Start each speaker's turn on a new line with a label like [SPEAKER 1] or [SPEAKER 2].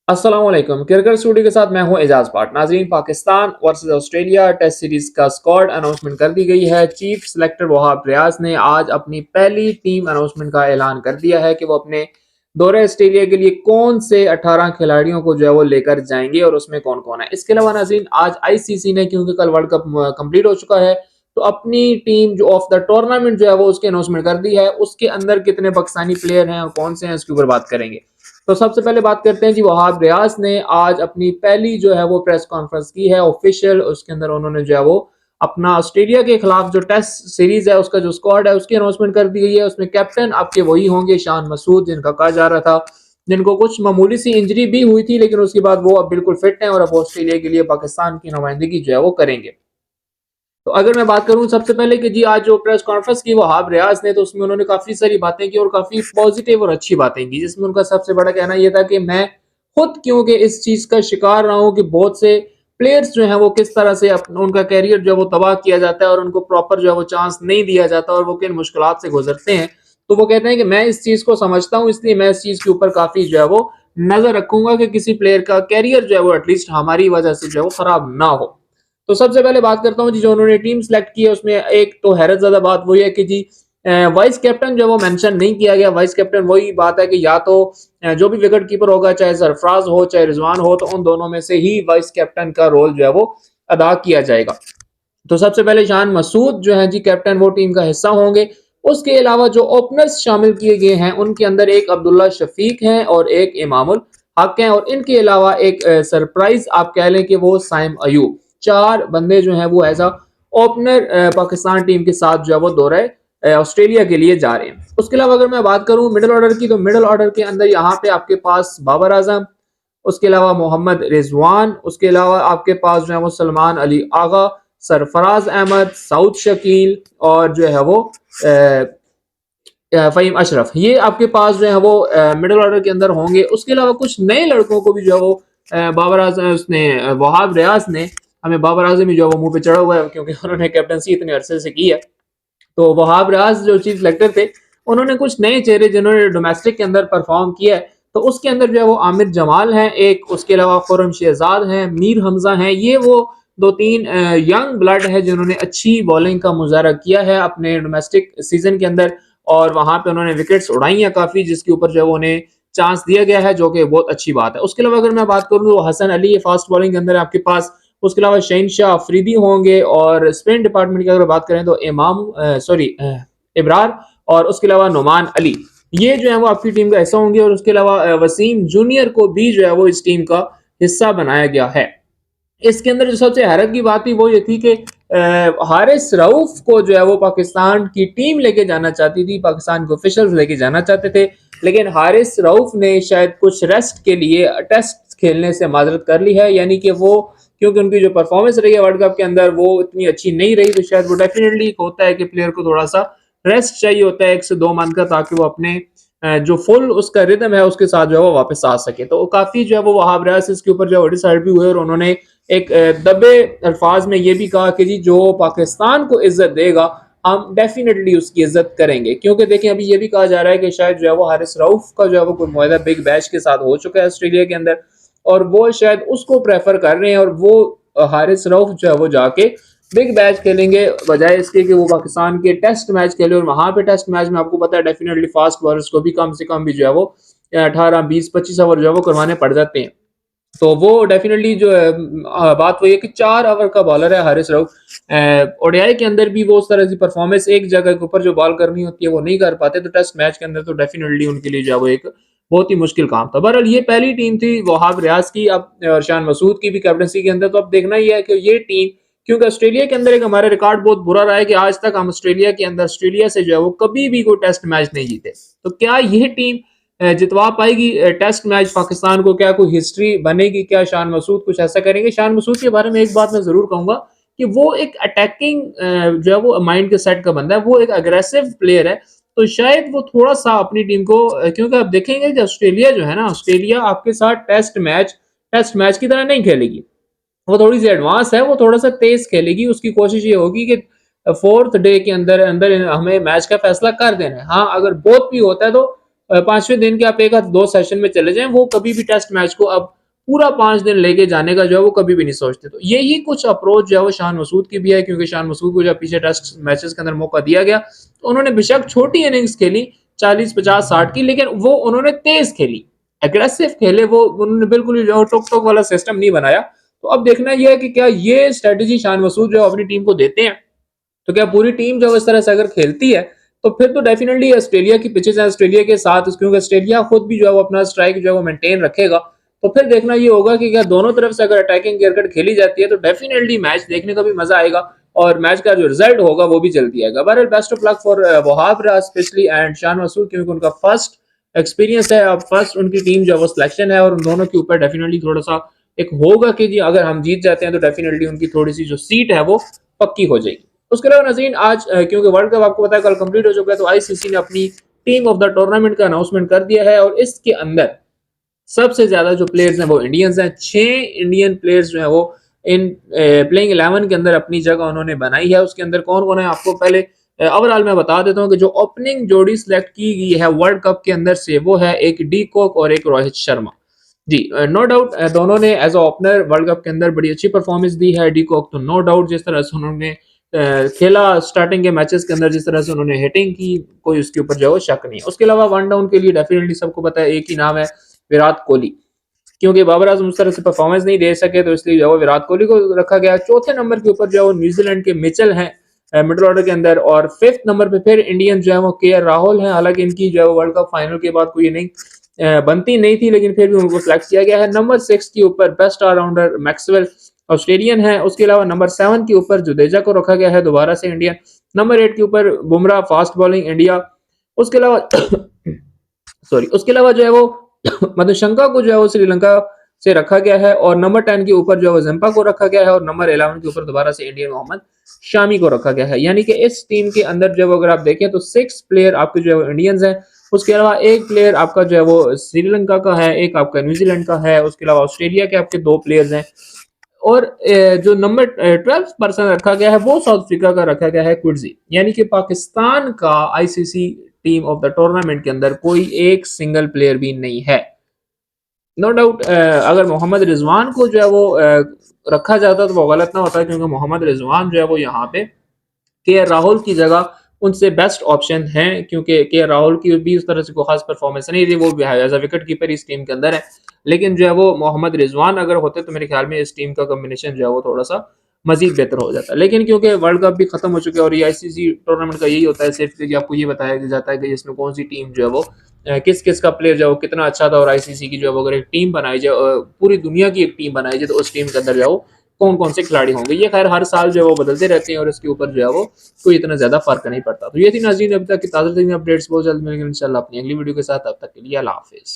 [SPEAKER 1] अस्सलाम वालेकुम। Cricket studio के साथ मैं हूं एजाज पाट। नाजरीन, Pakistan versus Australia test series का स्क्वाड अनाउंसमेंट कर दी गई है। चीफ सिलेक्टर वहाब रियाज ने आज अपनी पहली टीम अनाउंसमेंट का ऐलान कर दिया है कि वो अपने दौरे ऑस्ट्रेलिया के लिए कौन से 18 खिलाड़ियों को जो है वो लेकर जाएंगे और उसमें कौन कौन है। इसके अलावा नाजरीन, आज आईसीसी ने, क्योंकि कल वर्ल्ड कप कंप्लीट हो चुका है, तो अपनी टीम जो ऑफ द टूर्नामेंट जो है वो उसकी अनाउंसमेंट कर दी है। उसके अंदर कितने पाकिस्तानी प्लेयर हैं और कौन से हैं, उसके ऊपर बात करेंगे। तो सबसे पहले बात करते हैं जी, वहाब रियाज ने आज अपनी पहली जो है वो प्रेस कॉन्फ्रेंस की है ऑफिशियल। उसके अंदर उन्होंने जो है वो अपना ऑस्ट्रेलिया के खिलाफ जो टेस्ट सीरीज है उसका जो स्क्वाड है उसकी अनाउंसमेंट कर दी गई है। उसमें कैप्टन आपके वही होंगे, शान मसूद, जिनका कहा जा रहा था, जिनको कुछ मामूली सी इंजरी भी हुई थी, लेकिन उसके बाद वो अब बिल्कुल फिट हैं और अब ऑस्ट्रेलिया के लिए पाकिस्तान की नुमाइंदगी जो है वो करेंगे। तो अगर मैं बात करूं सबसे पहले कि जी आज जो प्रेस कॉन्फ्रेंस की वहाब रियाज ने, तो उसमें उन्होंने काफी सारी बातें की और काफी पॉजिटिव और अच्छी बातें की, जिसमें उनका सबसे बड़ा कहना यह था कि मैं खुद क्योंकि इस चीज का शिकार रहा हूं कि बहुत से प्लेयर्स जो हैं वो किस तरह से उनका कैरियर जो है वो तबाह किया जाता है और उनको प्रॉपर जो है वो चांस नहीं दिया जाता और वो किन मुश्किलात से गुजरते हैं। तो वो कहते हैं कि मैं इस चीज को समझता हूँ, इसलिए मैं इस चीज के ऊपर काफी जो है वो नजर रखूंगा कि किसी प्लेयर का कैरियर जो है वो एटलीस्ट हमारी वजह से जो है वो खराब ना हो। तो सबसे पहले बात करता हूँ जी, जो उन्होंने टीम सेलेक्ट की है उसमें एक तो हैरत ज्यादा बात वही है कि जी वाइस कैप्टन जो वो मेंशन नहीं किया गया। वाइस कैप्टन वही बात है कि या तो जो भी विकेट कीपर होगा, चाहे सरफराज हो चाहे रिजवान हो, तो उन दोनों में से ही वाइस कैप्टन का रोल जो है वो अदा किया जाएगा। तो सबसे पहले शान मसूद जो है जी कैप्टन, वो टीम का हिस्सा होंगे। उसके अलावा जो ओपनर्स शामिल किए गए हैं उनके अंदर एक अब्दुल्ला शफीक हैं और एक इमामुल हक हैं, और इनके अलावा एक सरप्राइज आप कह लें कि वो साइम अयूब। चार बंदे जो हैं वो as a opener Pakistan team के साथ जो है वो दौरे ऑस्ट्रेलिया के लिए जा रहे हैं। उसके अलावा अगर मैं बात करूं मिडिल ऑर्डर की, तो मिडिल ऑर्डर के अंदर यहाँ पे आपके पास बाबर आजम, उसके अलावा मोहम्मद रिजवान, उसके अलावा आपके पास जो है वो सलमान अली आगा, सरफराज अहमद, साउद शकील और जो है वो फ़हीम अशरफ। ये आपके पास जो है वो मिडिल ऑर्डर के अंदर होंगे। उसके अलावा कुछ नए लड़कों को भी जो है वो बाबर आजम उसने वहाब रियाज ने, हमें बाबर आजम ही जो है वो मुंह पे चढ़ा हुआ है क्योंकि उन्होंने कैप्टनसी इतने अरसे से की है। तो वहाब रियाज जो चीफ सेलेक्टर थे, उन्होंने कुछ नए चेहरे जिन्होंने डोमेस्टिक के अंदर परफॉर्म किया है, तो उसके अंदर जो है वो आमिर जमाल हैं एक, उसके अलावा खुरम शहजाद हैं, मीर हमजा हैं। ये वो दो तीन यंग ब्लड है जिन्होंने अच्छी बॉलिंग का मुजाहरा किया है अपने डोमेस्टिक सीजन के अंदर, और वहां पे उन्होंने विकेट्स उड़ाई हैं काफी, जिसके ऊपर जो है वो उन्हें चांस दिया गया है, जो कि बहुत अच्छी बात है। उसके अलावा अगर मैं बात करूँ तो हसन अली फास्ट बॉलिंग के अंदर आपके पास, उसके अलावा शहनशाह अफरीदी होंगे, और स्पिन डिपार्टमेंट की अगर बात करें तो इब्रार, और उसके अलावा नुमान अली। ये जो है वो आपकी टीम का हिस्सा होंगे, और उसके अलावा वसीम जूनियर को भी जो है वो इस टीम का हिस्सा बनाया गया है। इसके अंदर जो सबसे हैरत की बात थी वो ये थी कि हारिस रऊफ को जो है वो पाकिस्तान की टीम लेके जाना चाहती थी, पाकिस्तान के ऑफिशियल्स लेके जाना चाहते थे, लेकिन हारिस रऊफ ने शायद कुछ रेस्ट के लिए टेस्ट खेलने से माजरत कर ली है। यानी कि वो, क्योंकि उनकी जो परफॉर्मेंस रही है वर्ल्ड कप के अंदर वो इतनी अच्छी नहीं रही, तो शायद वो डेफिनेटली होता है कि प्लेयर को थोड़ा सा रेस्ट चाहिए होता है 1 से 2 मंथ का, ताकि वो अपने जो फुल उसका रिदम है उसके साथ जो है वो वापस आ सके। तो काफी जो है वो वहाब रियाज इसके ऊपर जो है डिसाइड भी हुए, और उन्होंने एक दबे अल्फाज में ये भी कहा कि जी जो पाकिस्तान को इज्जत देगा हम डेफिनेटली उसकी इज्जत करेंगे। क्योंकि देखें, अभी ये भी कहा जा रहा है कि शायद जो है वो हारिस रऊफ का जो है वो कोई मुआहदा बिग बैश के साथ हो चुका है ऑस्ट्रेलिया के अंदर, और वो शायद उसको प्रेफर कर रहे हैं, और वो हारिस रऊफ जो है वो जाके बिग मैच खेलेंगे बजाय इसके कि वो पाकिस्तान के टेस्ट मैच खेले। और वहां पे टेस्ट मैच में आपको पता है डेफिनेटली फास्ट बॉलर्स को भी कम से कम भी जो है वो 18 20 25 ओवर जो है वो करवाने पड़ जाते हैं। तो वो डेफिनेटली जो है बात वही है कि 4 ओवर का बॉलर है हारिस रऊफ। ओडीआई के अंदर भी वो उस तरह की परफॉर्मेंस एक जगह के ऊपर जो बॉल करनी होती है वो नहीं कर पाते, तो टेस्ट मैच के अंदर तो डेफिनेटली उनके लिए जो है वो एक बहुत ही मुश्किल काम था। बहरहाल ये पहली टीम थी वहाब रियाज की, अब शान मसूद की भी कैप्टनसी के अंदर। तो अब देखना ही है कि ये टीम, क्योंकि ऑस्ट्रेलिया के अंदर एक हमारा रिकॉर्ड बहुत बुरा रहा है कि आज तक हम ऑस्ट्रेलिया के अंदर ऑस्ट्रेलिया से जो है वो कभी भी कोई टेस्ट मैच नहीं जीते, तो क्या ये टीम जितवा पाएगी टेस्ट मैच पाकिस्तान को? क्या कोई हिस्ट्री बनेगी? क्या शान मसूद कुछ ऐसा करेंगे? शान मसूद के बारे में एक बात मैं जरूर कहूंगा कि वो एक अटैकिंग जो है वो माइंड के सेट का बंदा है, वो एक अग्रेसिव प्लेयर है। तो शायद वो थोड़ा सा अपनी टीम को, क्योंकि आप देखेंगे कि ऑस्ट्रेलिया जो है ना, ऑस्ट्रेलिया आपके साथ टेस्ट मैच की तरह नहीं खेलेगी। वो थोड़ी सी एडवांस है, वो थोड़ा सा तेज खेलेगी। उसकी कोशिश ये होगी कि फोर्थ डे के अंदर अंदर हमें मैच का फैसला कर देना है। हाँ, अगर बोथ भी होता है तो 5वें दिन के आप एक आध 2 सेशन में चले जाएं, वो कभी भी टेस्ट मैच को अब पूरा 5 दिन लेके जाने का जो है वो कभी भी नहीं सोचते। तो यही कुछ अप्रोच जो है वो शान मसूद की भी है, क्योंकि शान मसूद को जब पीछे टेस्ट मैचेस के अंदर मौका दिया गया तो उन्होंने बेशक छोटी इनिंग्स खेली 40 50 60 की, लेकिन वो उन्होंने तेज खेली, एग्रेसिव खेले, वो उन्होंने बिल्कुल ही जो टोक टोक वाला सिस्टम नहीं बनाया। तो अब देखना यह है कि क्या ये स्ट्रेटेजी शान मसूद जो अपनी टीम को देते हैं, तो क्या पूरी टीम जो इस तरह से अगर खेलती है तो फिर तो डेफिनेटली ऑस्ट्रेलिया की पिचेस है, ऑस्ट्रेलिया के साथ, क्योंकि ऑस्ट्रेलिया खुद भी जो है वो अपना स्ट्राइक जो है वो मेंटेन रखेगा। तो फिर देखना ये होगा कि क्या दोनों तरफ से अगर अटैकिंग क्रिकेट खेली जाती है तो डेफिनेटली मैच देखने का भी मजा आएगा और मैच का जो रिजल्ट होगा वो भी जल्दी आएगा। बहरहाल best of luck for Wahab Riaz specially and Shan Masood, क्योंकि उनका फर्स्ट एक्सपीरियंस है, अब फर्स्ट उनकी टीम जो है वो सिलेक्शन है और उन दोनों के ऊपर डेफिनेटली थोड़ा सा एक होगा कि जी अगर हम जीत जाते हैं तो डेफिनेटली उनकी थोड़ी सी जो सीट है वो पक्की हो जाएगी। उसके अलावा नज़रीन आज क्योंकि वर्ल्ड कप आपको पता है कल कंप्लीट हो चुका है, तो आईसीसी ने अपनी टीम ऑफ द टूर्नामेंट का अनाउंसमेंट कर दिया है और इसके अंदर सबसे ज्यादा जो प्लेयर्स हैं वो इंडियंस हैं। 6 इंडियन प्लेयर्स जो है वो इन प्लेइंग 11 के अंदर अपनी जगह उन्होंने बनाई है। उसके अंदर कौन कौन है आपको पहले ओवरऑल मैं बता देता हूँ कि जो ओपनिंग जोड़ी सिलेक्ट की गई है वर्ल्ड कप के अंदर से वो है एक डी कॉक और एक रोहित शर्मा। जी नो डाउट दोनों ने as a opener world cup के अंदर बड़ी अच्छी परफॉर्मेंस दी है। डी कॉक तो नो डाउट जिस तरह से उन्होंने खेला स्टार्टिंग के मैचेस के अंदर, जिस तरह से उन्होंने हिटिंग की, कोई उसके ऊपर जो है शक नहीं है। उसके अलावा वन डाउन के लिए डेफिनेटली सबको पता है एक ही नाम है, विराट कोहली। क्योंकि बाबर आजम उस तरह से परफॉर्मेंस नहीं दे सके तो इसलिए जो है विराट कोहली को रखा गया। चौथे नंबर के ऊपर जो है वो न्यूजीलैंड के मिचेल हैं मिडिल ऑर्डर के अंदर, और 5th नंबर पे फिर इंडियन जो है वो केएल राहुल हैं। हालांकि इनकी जो है वर्ल्ड कप फाइनल के बाद कोई नहीं बनती नहीं थी, लेकिन फिर भी उनको सिलेक्ट किया गया है। नंबर 6 के ऊपर बेस्ट ऑलराउंडर मैक्सवेल ऑस्ट्रेलियन है। उसके अलावा नंबर 7 के ऊपर जुडेजा को रखा गया है दोबारा से इंडियन। नंबर 8 के ऊपर बुमराह फास्ट बॉलिंग इंडिया। उसके अलावा सॉरी उसके अलावा जो है वो मधुशंका को जो है वो श्रीलंका से रखा गया है और नंबर 10 के ऊपर जो है जंपा को रखा गया है और नंबर 11 के ऊपर दोबारा से इंडियन मोहम्मद शामी को रखा गया है। यानी कि इस टीम के अंदर जो अगर आप देखें तो 6 प्लेयर आपके जो है इंडियंस हैं। उसके अलावा एक प्लेयर आपका जो है वो श्रीलंका का है, एक आपका न्यूजीलैंड का है। उसके अलावा ऑस्ट्रेलिया के आपके 2 प्लेयर्स हैं और जो नंबर 12 पर्सन रखा गया है वो साउथ अफ्रीका का रखा गया है क्विडजी। यानी कि पाकिस्तान का ICC team of the tournament के अंदर कोई एक सिंगल प्लेयर भी नहीं है। नो डाउट अगर मोहम्मद रिजवान को जो है वो रखा जाता तो वो गलत ना होता, क्योंकि मोहम्मद रिजवान जो है वो यहाँ पे के राहुल की जगह उनसे बेस्ट ऑप्शन है, क्योंकि के राहुल की भी उस तरह से कोई खास परफॉर्मेंस नहीं थी, वो भी एज अ विकेट कीपर इस टीम के अंदर है। लेकिन जो है वो मोहम्मद रिजवान अगर होते तो मेरे ख्याल में इस टीम का कॉम्बिनेशन जो है वो थोड़ा सा मजीद बेहतर हो जाता। लेकिन क्योंकि वर्ल्ड कप भी खत्म हो चुका है और ये आईसीसी टूर्नामेंट का यही होता है सिर्फ कि आपको ये बताया जाता है कि इसमें कौन सी टीम जो है वो किस किस का प्लेयर जो है वो कितना अच्छा था, और आईसीसी की जो है वो अगर एक टीम बनाई जाए पूरी दुनिया की एक टीम बनाई जाए तो उस टीम के अंदर जो है वो कौन कौन से खिलाड़ी होंगे। ये खैर हर साल जो है वो बदलते रहते हैं और इसके ऊपर जो है वो कोई इतना ज्यादा फर्क नहीं पड़ता। तो ये थी नाज़रीन अभी तक की ताज़ा तरीन अपडेट्स, बहुत जल्द मिलेंगे इंशाल्लाह अपनी अगली वीडियो के साथ। तब तक के लिए अल्लाह हाफिज।